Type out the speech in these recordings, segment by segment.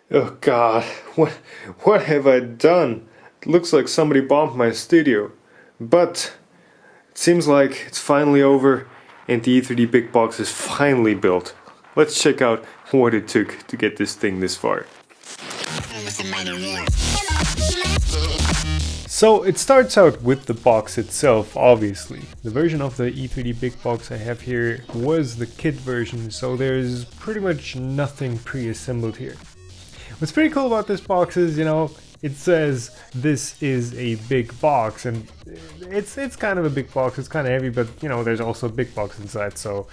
Oh god, what have I done? It looks like somebody bombed my studio. But it seems like it's finally over and the E3D BigBox is finally built. Let's check out what it took to get this thing this far. So it starts out with the box itself, obviously. The version of the E3D BigBox I have here was the kit version, so there's pretty much nothing pre-assembled here. What's pretty cool about this box is, it says this is a big box, and it's kind of a big box. It's kind of heavy, but there's also a big box inside, so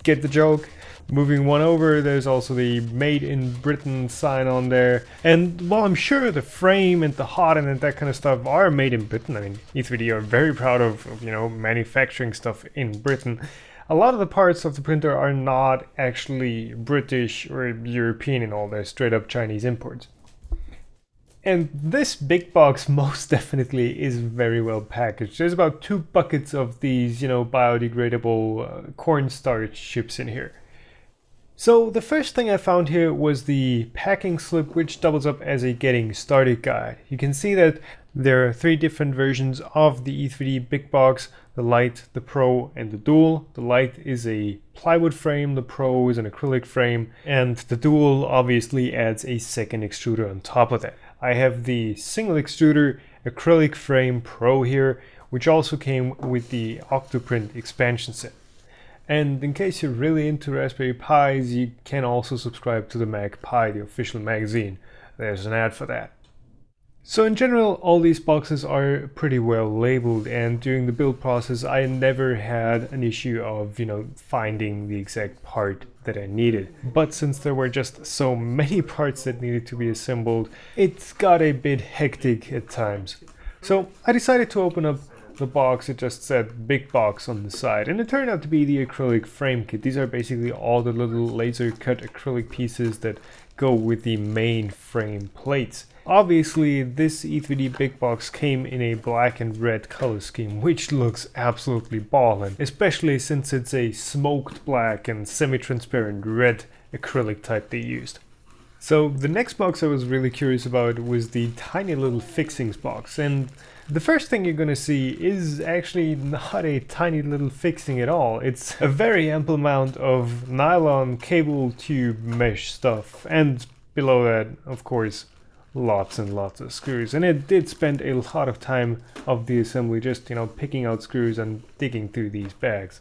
get the joke. Moving one over, there's also the Made in Britain sign on there. And while I'm sure the frame and the hot end and that kind of stuff are made in Britain, I mean, E3D are very proud of manufacturing stuff in Britain. A lot of the parts of the printer are not actually British or European and all, they're straight up Chinese imports. And this big box most definitely is very well packaged. There's about 2 buckets of these, biodegradable cornstarch chips in here. So the first thing I found here was the packing slip, which doubles up as a getting started guide. You can see that there are 3 different versions of the E3D BigBox: the Lite, the Pro, and the Dual. The Lite is a plywood frame, the Pro is an acrylic frame, and the Dual obviously adds a second extruder on top of that. I have the single extruder Acrylic Frame Pro here, which also came with the Octoprint expansion set. And in case you're really into Raspberry Pis, you can also subscribe to the Mag Pi, the official magazine. There's an ad for that. So in general, all these boxes are pretty well labeled, and during the build process I never had an issue of, finding the exact part that I needed. But since there were just so many parts that needed to be assembled, it got a bit hectic at times. So I decided to open up the box. It just said Big Box on the side, and it turned out to be the Acrylic Frame Kit. These are basically all the little laser cut acrylic pieces that go with the main frame plates. Obviously this E3D BigBox came in a black and red color scheme, which looks absolutely ballin', especially since it's a smoked black and semi-transparent red acrylic type they used. So the next box I was really curious about was the tiny little fixings box, and the first thing you're gonna see is actually not a tiny little fixing at all. It's a very ample amount of nylon cable tube mesh stuff, and below that, of course, lots and lots of screws. And it did spend a lot of time of the assembly just, picking out screws and digging through these bags.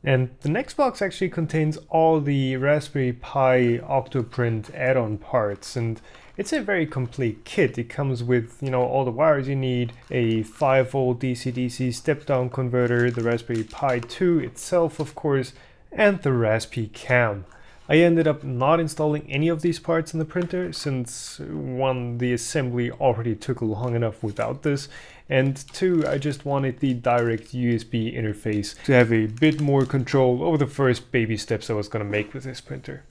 And the next box actually contains all the Raspberry Pi Octoprint add-on parts, and it's a very complete kit. It comes with, all the wires you need, a 5-volt DC-DC step-down converter, the Raspberry Pi 2 itself, of course, and the Raspi Cam. I ended up not installing any of these parts in the printer since 1, the assembly already took long enough without this, and 2, I just wanted the direct USB interface to have a bit more control over the first baby steps I was going to make with this printer.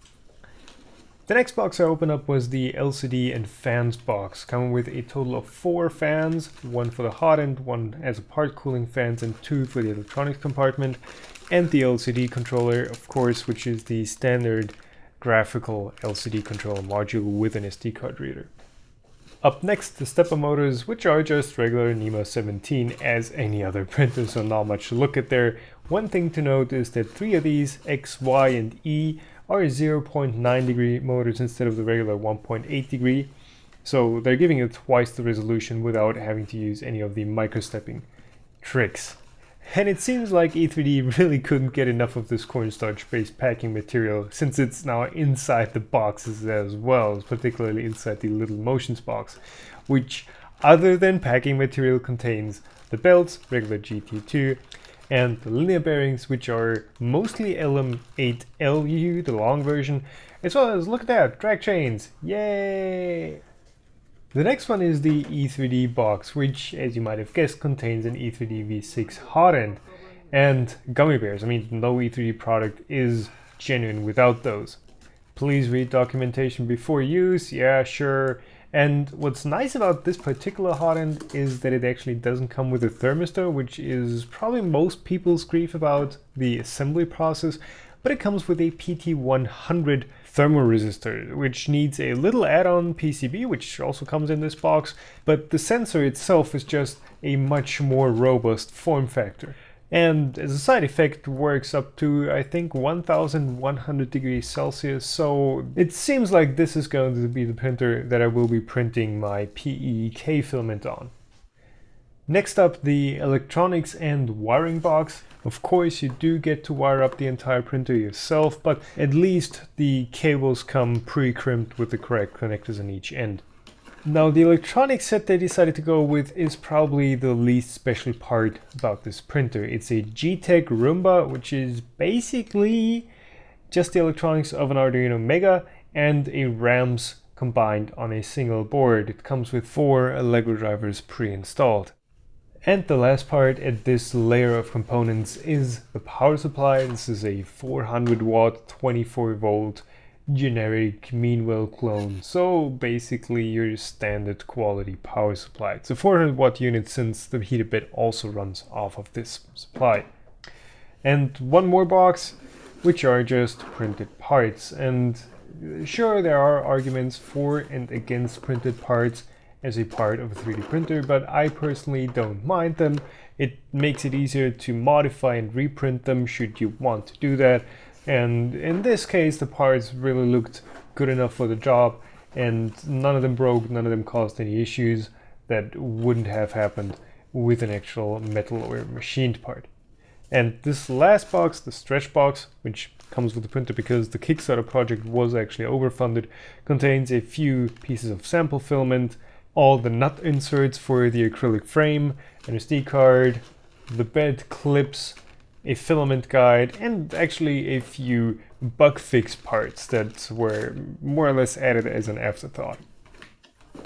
The next box I opened up was the LCD and fans box, coming with a total of 4 fans, 1 for the hot end, 1 as a part cooling fans, and 2 for the electronics compartment, and the LCD controller, of course, which is the standard graphical LCD controller module with an SD card reader. Up next, the stepper motors, which are just regular NEMA 17 as any other printer, so not much to look at there. One thing to note is that 3 of these, X, Y, and E, are 0.9 degree motors instead of the regular 1.8 degree. So they're giving it twice the resolution without having to use any of the microstepping tricks. And it seems like E3D really couldn't get enough of this cornstarch-based packing material, since it's now inside the boxes as well, particularly inside the Little Motions box, which, other than packing material, contains the belts, regular GT2, and the linear bearings, which are mostly LM8LU, the long version, as well as, look at that, drag chains, yay! The next one is the E3D box, which, as you might have guessed, contains an E3D V6 hot end and gummy bears. I mean, no E3D product is genuine without those. Please read documentation before use, yeah, sure. And what's nice about this particular hot end is that it actually doesn't come with a thermistor, which is probably most people's grief about the assembly process. but it comes with a PT100 thermoresistor, which needs a little add-on PCB, which also comes in this box, but the sensor itself is just a much more robust form factor. And as a side effect, works up to, I think, 1100 degrees Celsius, so it seems like this is going to be the printer that I will be printing my PEEK filament on. Next up, the electronics and wiring box. Of course, you do get to wire up the entire printer yourself, but at least the cables come pre-crimped with the correct connectors on each end. Now, the electronics set they decided to go with is probably the least special part about this printer. It's a G-Tech Roomba, which is basically just the electronics of an Arduino Mega and a RAMs combined on a single board. It comes with 4 Lego drivers pre-installed. And the last part at this layer of components is the power supply. This is a 400 watt, 24 volt generic Meanwell clone, so basically your standard quality power supply. It's a 400 watt unit since the heated bed also runs off of this supply. And one more box, which are just printed parts. And sure, there are arguments for and against printed parts as a part of a 3D printer, but I personally don't mind them. It makes it easier to modify and reprint them should you want to do that. And in this case, the parts really looked good enough for the job, and none of them broke, none of them caused any issues that wouldn't have happened with an actual metal or machined part. And this last box, the stretch box, which comes with the printer because the Kickstarter project was actually overfunded, contains a few pieces of sample filament, all the nut inserts for the acrylic frame, an SD card, the bed clips, a filament guide, and actually a few bug fix parts that were more or less added as an afterthought.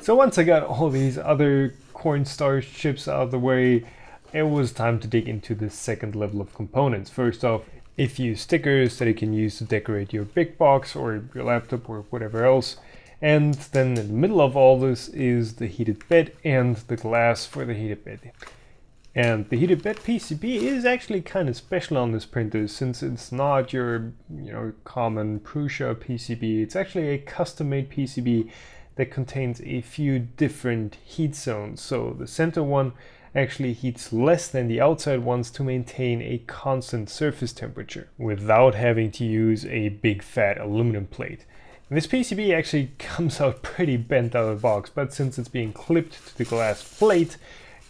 So once I got all these other cornstarch chips out of the way, it was time to dig into the second level of components. First off, a few stickers that you can use to decorate your big box or your laptop or whatever else. And then in the middle of all this is the heated bed and the glass for the heated bed. And the heated bed PCB is actually kind of special on this printer, since it's not your common Prusa PCB. It's actually a custom-made PCB that contains a few different heat zones. So the center one actually heats less than the outside ones to maintain a constant surface temperature without having to use a big fat aluminum plate. And this PCB actually comes out pretty bent out of the box, but since it's being clipped to the glass plate,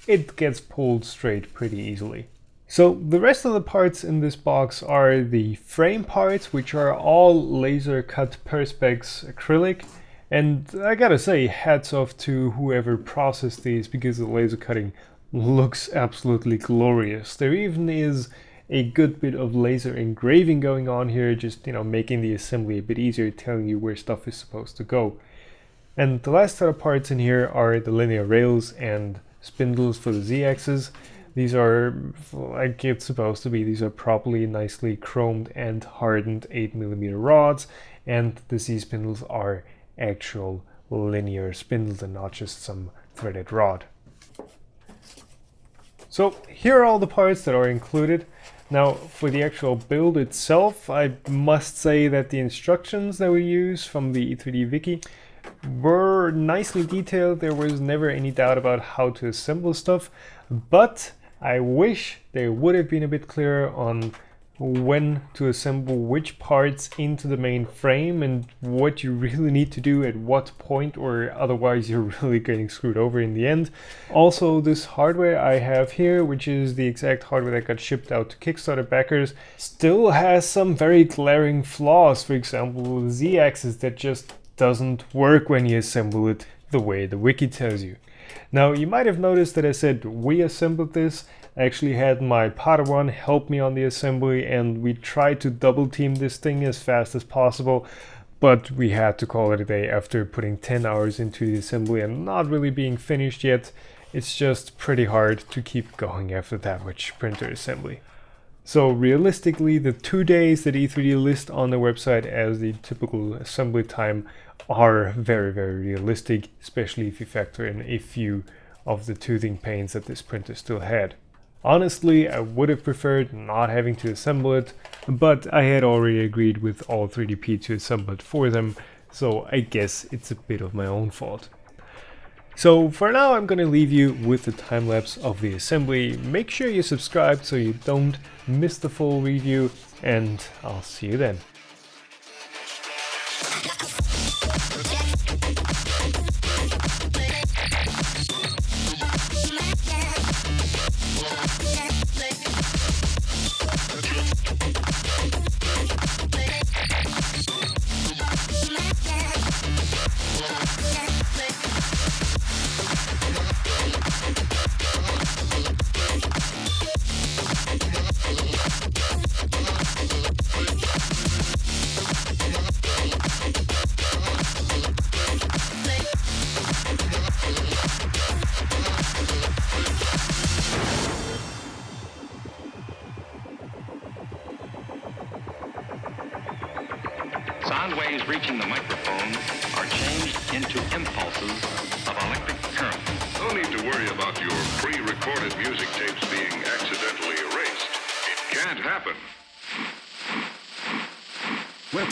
it gets pulled straight pretty easily. So the rest of the parts in this box are the frame parts, which are all laser cut Perspex acrylic. And I gotta say, hats off to whoever processed these, because the laser cutting looks absolutely glorious. There even is a good bit of laser engraving going on here, just making the assembly a bit easier, telling you where stuff is supposed to go. And the last set of parts in here are the linear rails and spindles for the Z-axis. These are like it's supposed to be. These are properly nicely chromed and hardened 8mm rods, and the Z-spindles are actual linear spindles and not just some threaded rod. So here are all the parts that are included. Now for the actual build itself, I must say that the instructions that we use from the E3D wiki were nicely detailed. There was never any doubt about how to assemble stuff, but I wish they would have been a bit clearer on when to assemble which parts into the main frame and what you really need to do at what point, or otherwise you're really getting screwed over in the end. Also, this hardware I have here, which is the exact hardware that got shipped out to Kickstarter backers, still has some very glaring flaws. For example, the Z-axis that just doesn't work when you assemble it the way the wiki tells you. Now, you might have noticed that I said we assembled this. I actually had my Padawan help me on the assembly, and we tried to double team this thing as fast as possible, but we had to call it a day after putting 10 hours into the assembly and not really being finished yet. It's just pretty hard to keep going after that much printer assembly. So realistically, the 2 days that E3D list on their website as the typical assembly time are very, very realistic, especially if you factor in a few of the toothing pains that this printer still had. Honestly, I would have preferred not having to assemble it, but I had already agreed with all 3DP to assemble it for them, so I guess it's a bit of my own fault. So for now I'm gonna leave you with the time lapse of the assembly. Make sure you subscribe so you don't miss the full review, and I'll see you then. Sound waves reaching the microphone are changed into impulses of electric current. No need to worry about your pre-recorded music tapes being accidentally erased. It can't happen. Well,